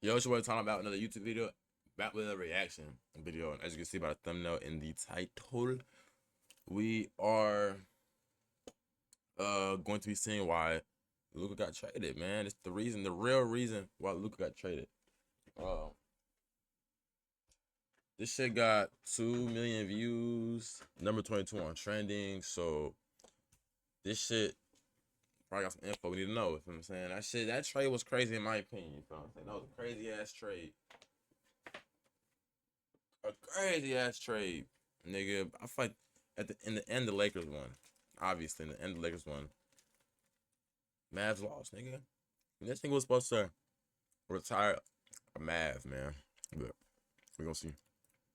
Yo, it's your boy talking about another YouTube video, back with a reaction video. And as you can see by the thumbnail in the title, we are going to be seeing why Luka got traded, man. It's the real reason why Luka got traded. This shit got 2 million views, number 22 on trending. So this shit probably got some info we need to know. You know what I'm saying? That trade was crazy in my opinion. You know what I'm saying? That was a crazy ass trade. A crazy ass trade, nigga. I feel like in the end the Lakers won. Obviously, in the end the Lakers won. Mavs lost, nigga. And this thing was supposed to retire a Mav, man. But we're gonna see.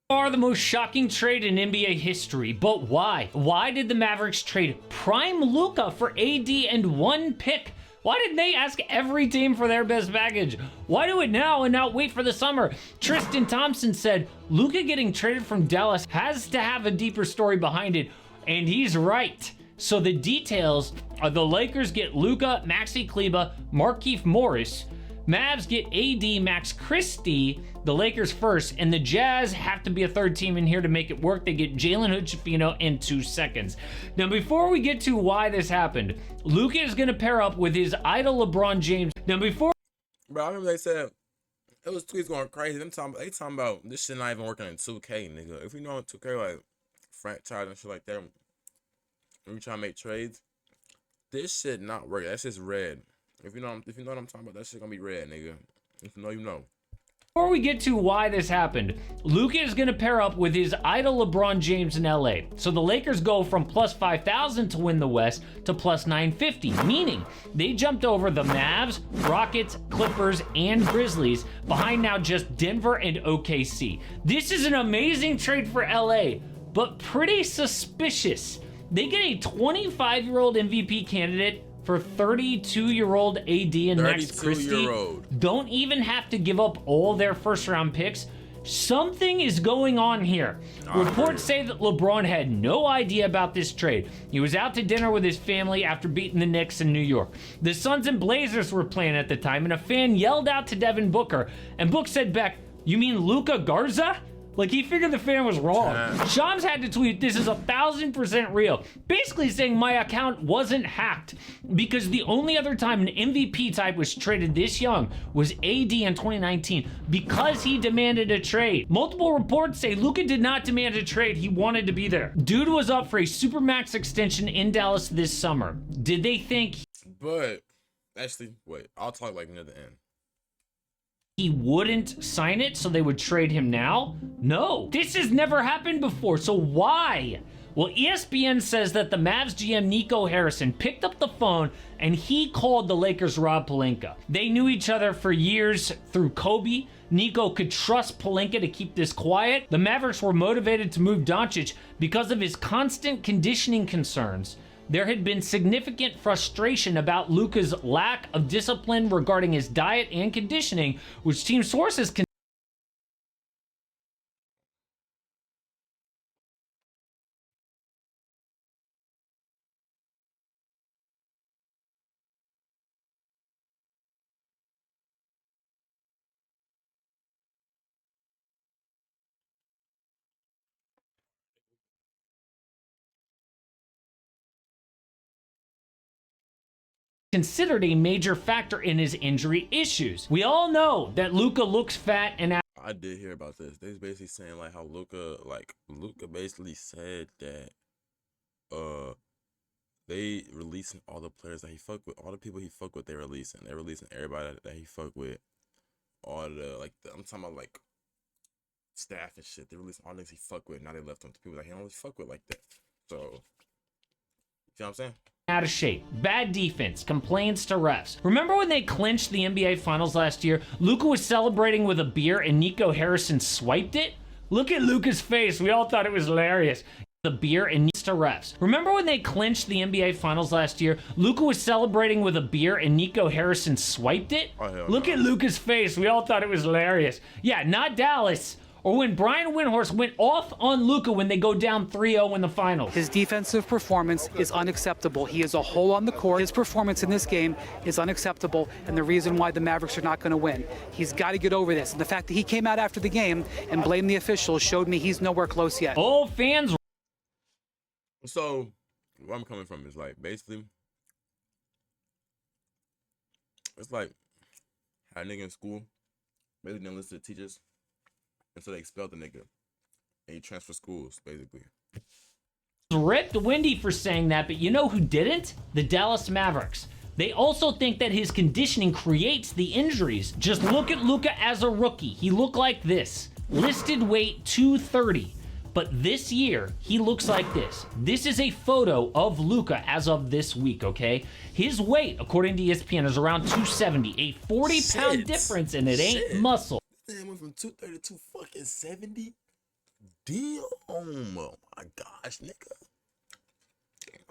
Are the most shocking trade in NBA history, but why? Why did the Mavericks trade prime Luka for AD and one pick? Why didn't they ask every team for their best package? Why do it now and not wait for the summer? Tristan Thompson said Luka getting traded from Dallas has to have a deeper story behind it, and he's right. So the details are the Lakers get Luka, Maxi Kleber, Markieff Morris. Mavs get AD, Max Christie, the Lakers first, and the Jazz have to be a third team in here to make it work. They get Jalen Hood-Schifino in 2 seconds. Now, before we get to why this happened, Luka is going to pair up with his idol LeBron James. Now, Bro, I remember they said, it was tweets going crazy. They talking about this shit not even working in 2K, nigga. If you know in 2K, like, franchise and shit like that, when we try to make trades, this shit not working. That shit's red. If you know what I'm talking about, that shit gonna be red, nigga. If you know, you know. Before we get to why this happened, Luka is going to pair up with his idol LeBron James in LA. So the Lakers go from plus 5,000 to win the West to plus 950, meaning they jumped over the Mavs, Rockets, Clippers, and Grizzlies, behind now just Denver and OKC. This is an amazing trade for LA, but pretty suspicious. They get a 25-year-old MVP candidate for 32-year-old AD and Max Christie. Don't even have to give up all their first-round picks. Something is going on here. Reports say that LeBron had no idea about this trade. He was out to dinner with his family after beating the Knicks in New York. The Suns and Blazers were playing at the time, and a fan yelled out to Devin Booker, and Book said back, "You mean Luka Garza?" Like, he figured the fan was wrong. Shams had to tweet, "This is 1,000% real." Basically saying my account wasn't hacked, because the only other time an MVP type was traded this young was AD in 2019, because he demanded a trade. Multiple reports say Luka did not demand a trade, he wanted to be there. Dude was up for a Supermax extension in Dallas this summer. Did they think But, actually, wait, I'll talk like near the end. he wouldn't sign it so they would trade him now? No, this has never happened before, so why? Well, ESPN says that the Mavs GM Nico Harrison picked up the phone and he called the Lakers' Rob Pelinka. They knew each other for years through Kobe. Nico could trust Pelinka to keep this quiet. The Mavericks were motivated to move Doncic because of his constant conditioning concerns. There had been significant frustration about Luka's lack of discipline regarding his diet and conditioning, which team sources considered a major factor in his injury issues. We all know that Luka looks fat and I did hear about this. They was basically saying like how Luka basically said that they releasing all the players that he fuck with, all the people he fuck with, they're releasing everybody that he fuck with, all the I'm talking about like staff and shit. They releasing all the things he fuck with. Now they left him to people that he don't really fuck with like that. So, you know what I'm saying? out of shape, bad defense, complaints to refs. Remember when they clinched the NBA Finals last year? Luka was celebrating with a beer and Nico Harrison swiped it? Look at Luka's face. We all thought it was hilarious. The beer and to refs. Remember when they clinched the NBA Finals last year? Luka was celebrating with a beer and Nico Harrison swiped it? Oh, hell Look no. at Luka's face. We all thought it was hilarious. Yeah, not Dallas. or when Brian Windhorst went off on Luka when they go down 3-0 in the finals. His defensive performance is unacceptable. He is a hole on the court. His performance in this game is unacceptable, and the reason why the Mavericks are not going to win. He's got to get over this. And the fact that he came out after the game and blamed the officials showed me he's nowhere close yet. Oh, fans. So, where I'm coming from is like, basically, it's like, had a nigga in school, basically didn't listen to teachers, and so they expelled the nigga, and he transferred schools, basically. Ripped Wendy for saying that, but you know who didn't? The Dallas Mavericks. They also think that his conditioning creates the injuries. Just look at Luka as a rookie. He looked like this. Listed weight 230. But this year, he looks like this. This is a photo of Luka as of this week, okay? His weight, according to ESPN, is around 270. A 40-pound difference, and it ain't muscle. Man went from 230 to fucking 70? Damn. Oh my gosh, nigga.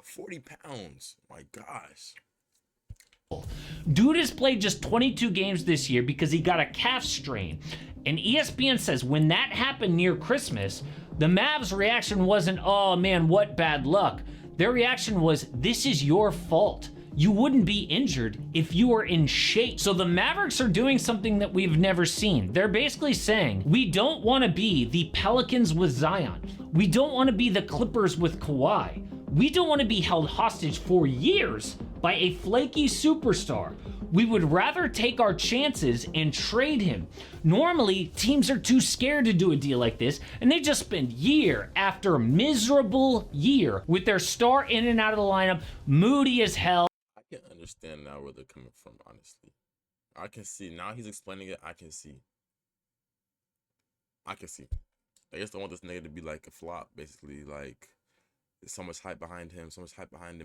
40 pounds. My gosh. Dude has played just 22 games this year because he got a calf strain. And ESPN says when that happened near Christmas, the Mavs' reaction wasn't, oh man, what bad luck. Their reaction was, this is your fault. You wouldn't be injured if you were in shape. So the Mavericks are doing something that we've never seen. They're basically saying, we don't want to be the Pelicans with Zion. We don't want to be the Clippers with Kawhi. We don't want to be held hostage for years by a flaky superstar. We would rather take our chances and trade him. Normally, teams are too scared to do a deal like this, and they just spend year after miserable year with their star in and out of the lineup, moody as hell. I can understand now where they're coming from, honestly. I can see, now he's explaining it, I can see. They just don't want this nigga to be like a flop, basically, like, there's so much hype behind him,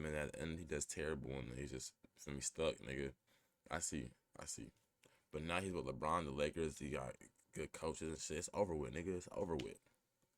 and at the end he does terrible, and he's just, feel me, stuck, nigga. I see. But now he's with LeBron, the Lakers, he got good coaches and shit. It's over with, nigga. It's over with.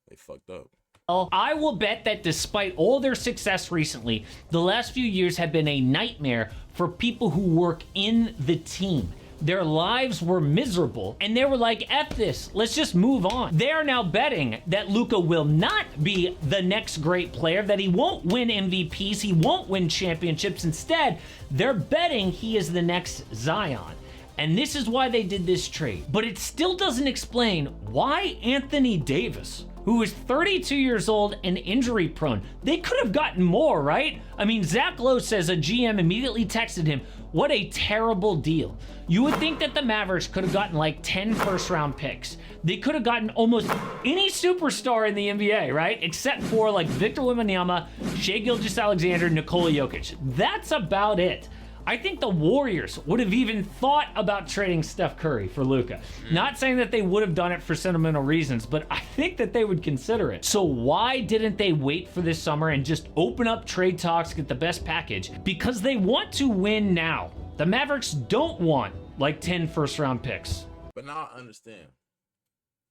They fucked up. I will bet that despite all their success recently, the last few years have been a nightmare for people who work in the team. Their lives were miserable, and they were like, F this, let's just move on. They are now betting that Luka will not be the next great player, that he won't win MVPs, he won't win championships. Instead, they're betting he is the next Zion. And this is why they did this trade. But it still doesn't explain why Anthony Davis, who is 32 years old and injury prone, they could have gotten more, right? I mean, Zach Lowe says a GM immediately texted him, what a terrible deal. You would think that the Mavericks could have gotten like 10 first-round picks. They could have gotten almost any superstar in the NBA, right? Except for like Victor Wembanyama, Shai Gilgeous-Alexander, Nikola Jokic. That's about it. I think the Warriors would have even thought about trading Steph Curry for Luka. Not saying that they would have done it for sentimental reasons, but I think that they would consider it. So why didn't they wait for this summer and just open up trade talks, get the best package? Because they want to win now. The Mavericks don't want like 10 first-round picks. But now I understand.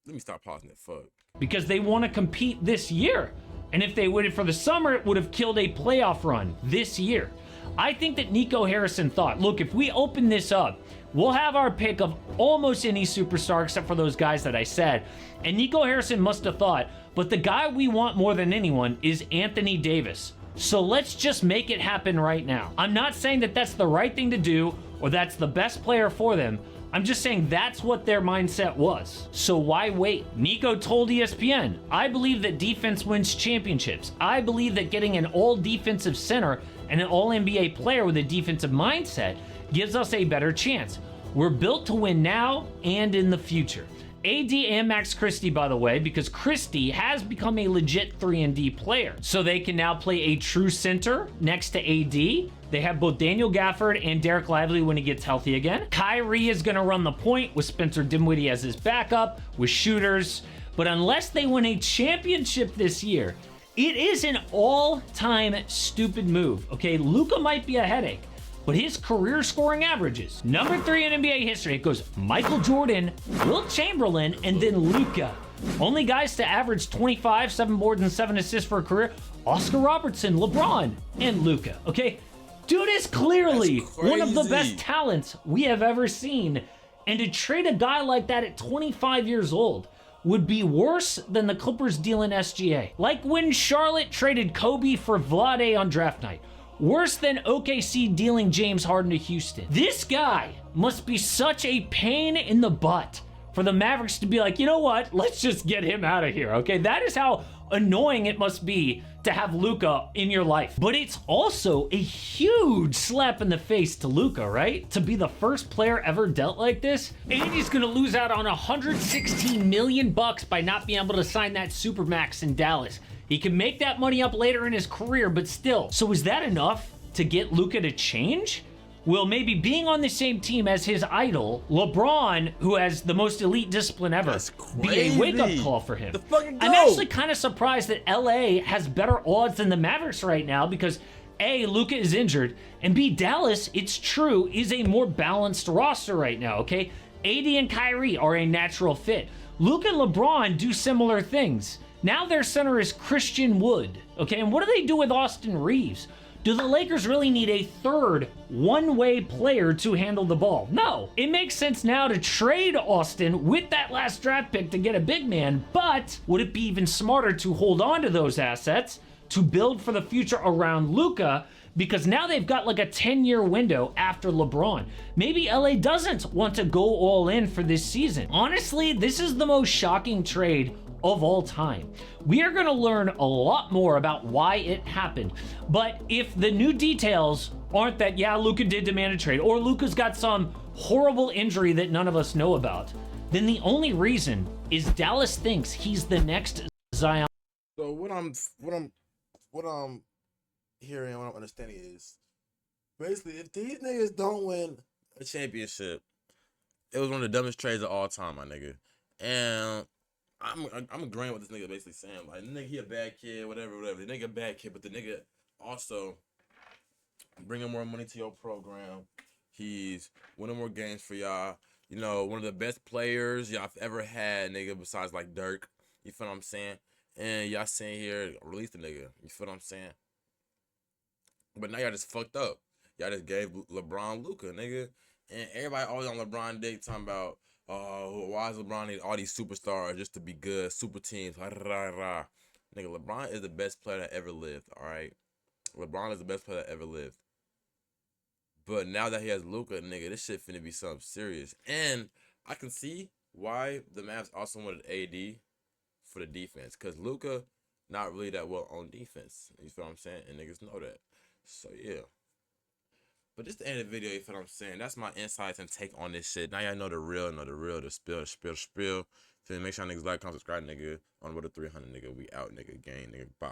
Let me stop pausing it, fuck. Because they want to compete this year. And if they waited for the summer, it would have killed a playoff run this year. I think that Nico Harrison thought, look, if we open this up, we'll have our pick of almost any superstar except for those guys that I said. And Nico Harrison must have thought, but the guy we want more than anyone is Anthony Davis. So let's just make it happen right now. I'm not saying that that's the right thing to do or that's the best player for them. I'm just saying that's what their mindset was. So why wait? Nico told ESPN, I believe that defense wins championships. I believe that getting an all-defensive center and an all-NBA player with a defensive mindset gives us a better chance. We're built to win now and in the future. AD and Max Christie, by the way, because Christie has become a legit 3-and-D player. So they can now play a true center next to AD. They have both Daniel Gafford and Derek Lively when he gets healthy again. Kyrie is going to run the point with Spencer Dinwiddie as his backup, with shooters. But unless they win a championship this year, it is an all-time stupid move, okay? Luka might be a headache, but his career scoring averages, number 3 in NBA history, it goes Michael Jordan, Wilt Chamberlain, and then Luka. Only guys to average 25, 7 boards, and 7 assists for a career, Oscar Robertson, LeBron, and Luka, okay? Dude is clearly one of the best talents we have ever seen. And to trade a guy like that at 25 years old, would be worse than the Clippers dealing SGA. Like when Charlotte traded Kobe for Vlade on draft night. Worse than OKC dealing James Harden to Houston. This guy must be such a pain in the butt for the Mavericks to be like, you know what? Let's just get him out of here, okay? That is how annoying it must be to have Luka in your life. But it's also a huge slap in the face to Luka, right? To be the first player ever dealt like this. And he's gonna lose out on $116 million by not being able to sign that Supermax in Dallas. He can make that money up later in his career, but still. So is that enough to get Luka to change? Will maybe being on the same team as his idol, LeBron, who has the most elite discipline ever, be a wake-up call for him? I'm actually kind of surprised that LA has better odds than the Mavericks right now because A, Luka is injured, and B, Dallas, it's true, is a more balanced roster right now, okay? AD and Kyrie are a natural fit. Luka and LeBron do similar things. Now their center is Christian Wood, okay? And what do they do with Austin Reeves? Do the Lakers really need a third one-way player to handle the ball? No. It makes sense now to trade Austin with that last draft pick to get a big man, but would it be even smarter to hold on to those assets to build for the future around Luka? Because now they've got like a 10-year window after LeBron. Maybe LA doesn't want to go all in for this season. Honestly, this is the most shocking trade of all time. We are going to learn a lot more about why it happened. But if the new details aren't that, yeah, Luka did demand a trade, or Luka's got some horrible injury that none of us know about, then the only reason is Dallas thinks he's the next Zion. So what I'm hearing, what I'm understanding is basically if these niggas don't win a championship, it was one of the dumbest trades of all time, my nigga. And I'm agreeing with this nigga basically saying, like, nigga, he a bad kid, whatever. The nigga a bad kid, but the nigga also bringing more money to your program. He's winning more games for y'all. You know, one of the best players y'all have ever had, nigga, besides, like, Dirk. You feel what I'm saying? And y'all saying here, release the nigga. You feel what I'm saying? But now y'all just fucked up. Y'all just gave LeBron Luka, nigga. And everybody always on LeBron dick talking about, why is LeBron need all these superstars just to be good, super teams, Nigga, LeBron is the best player that ever lived, all right? LeBron is the best player that ever lived. But now that he has Luka, nigga, this shit finna be something serious. And I can see why the Mavs also wanted AD for the defense. Because Luka not really that well on defense. You feel what I'm saying? And niggas know that. So, yeah. But just the end of the video, you feel what I'm saying? That's my insights and take on this shit. Now y'all know the real, the spill. So make sure y'all niggas like, comment, subscribe, nigga. On What a 300, nigga. We out, nigga. Gang, nigga. Bye.